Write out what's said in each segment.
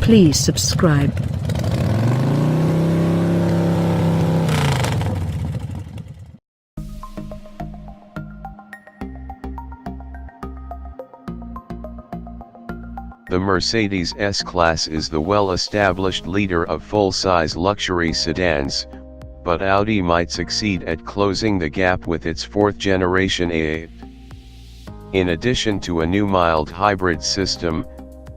Please subscribe. The Mercedes S-Class is the well-established leader of full-size luxury sedans, but Audi might succeed at closing the gap with its fourth-generation A8. In addition to a new mild hybrid system,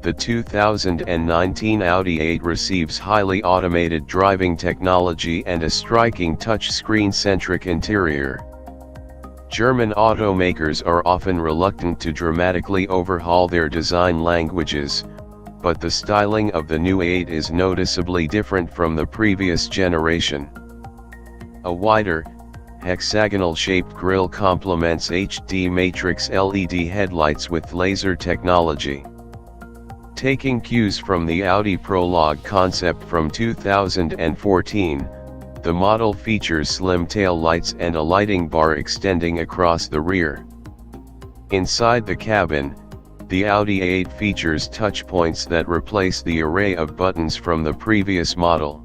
the 2019 Audi A8 receives highly automated driving technology and a striking touchscreen-centric interior. German automakers are often reluctant to dramatically overhaul their design languages, but the styling of the new A8 is noticeably different from the previous generation. A wider, hexagonal-shaped grille complements HD matrix LED headlights with laser technology. Taking cues from the Audi Prologue concept from 2014, the model features slim taillights and a lighting bar extending across the rear. Inside the cabin, the Audi A8 features touchpoints that replace the array of buttons from the previous model.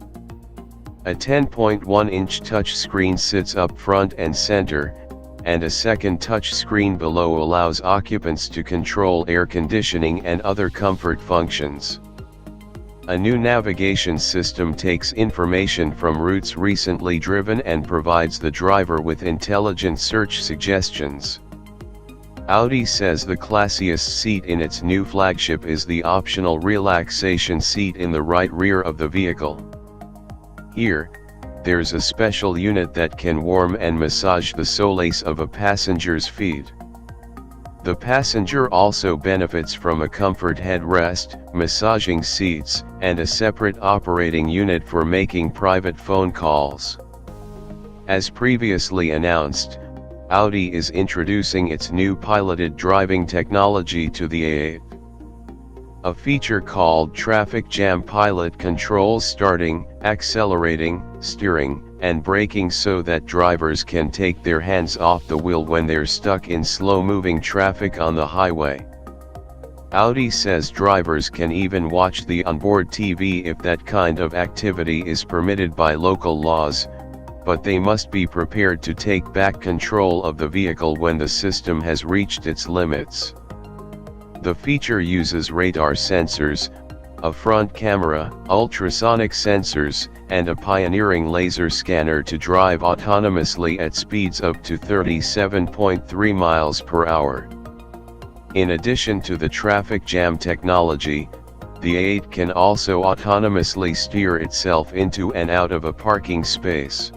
A 10.1-inch touchscreen sits up front and center, and a second touchscreen below allows occupants to control air conditioning and other comfort functions. A new navigation system takes information from routes recently driven and provides the driver with intelligent search suggestions. Audi says the classiest seat in its new flagship is the optional relaxation seat in the right rear of the vehicle. Here, there's a special unit that can warm and massage the solace of a passenger's feet. The passenger also benefits from a comfort headrest, massaging seats, and a separate operating unit for making private phone calls. As previously announced, Audi is introducing its new piloted driving technology to the A8. A feature called Traffic Jam Pilot controls starting, accelerating, steering, and braking so that drivers can take their hands off the wheel when they're stuck in slow-moving traffic on the highway. Audi says drivers can even watch the onboard TV if that kind of activity is permitted by local laws, but they must be prepared to take back control of the vehicle when the system has reached its limits. The feature uses radar sensors, a front camera, ultrasonic sensors, and a pioneering laser scanner to drive autonomously at speeds up to 37.3 miles per hour. In addition to the traffic jam technology, the A8 can also autonomously steer itself into and out of a parking space.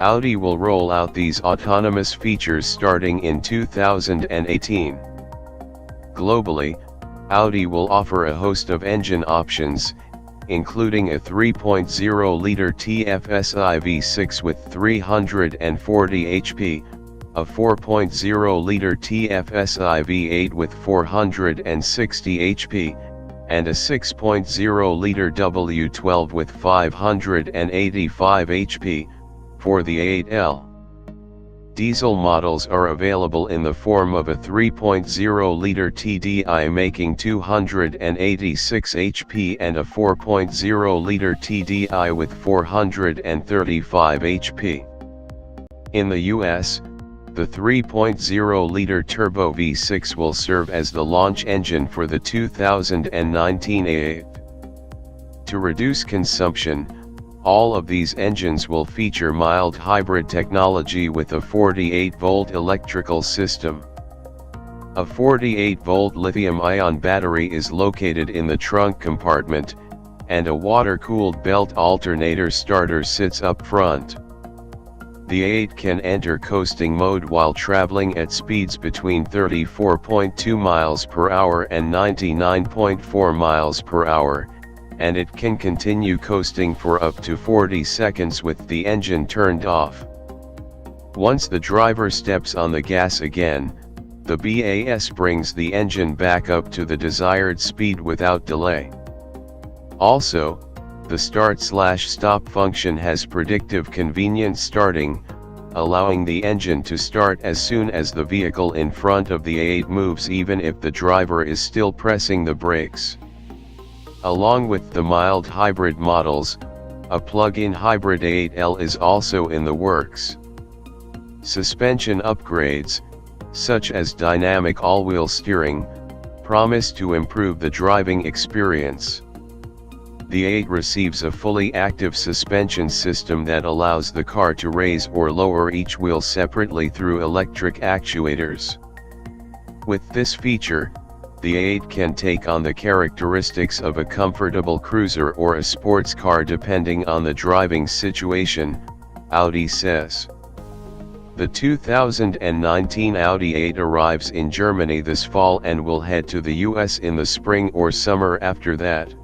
Audi will roll out these autonomous features starting in 2018. Globally, Audi will offer a host of engine options, including a 3.0-liter TFSI V6 with 340 HP, a 4.0-liter TFSI V8 with 460 HP, and a 6.0-liter W12 with 585 HP, for the A8L. Diesel models are available in the form of a 3.0-liter TDI making 286 HP and a 4.0-liter TDI with 435 HP. In the US, the 3.0-liter turbo V6 will serve as the launch engine for the 2019 A8. To reduce consumption, all of these engines will feature mild hybrid technology with a 48-volt electrical system. A 48-volt lithium-ion battery is located in the trunk compartment, and a water-cooled belt alternator starter sits up front. The A8 can enter coasting mode while traveling at speeds between 34.2 miles per hour and 99.4 miles per hour, and it can continue coasting for up to 40 seconds with the engine turned off. Once the driver steps on the gas again, the BAS brings the engine back up to the desired speed without delay. Also, the start/stop function has predictive convenient starting, allowing the engine to start as soon as the vehicle in front of the A8 moves even if the driver is still pressing the brakes. Along with the mild hybrid models, a plug-in hybrid A8L is also in the works. Suspension upgrades, such as dynamic all-wheel steering, promise to improve the driving experience. The A8 receives a fully active suspension system that allows the car to raise or lower each wheel separately through electric actuators. With this feature, the A8 can take on the characteristics of a comfortable cruiser or a sports car depending on the driving situation, Audi says. The 2019 Audi A8 arrives in Germany this fall and will head to the US in the spring or summer after that.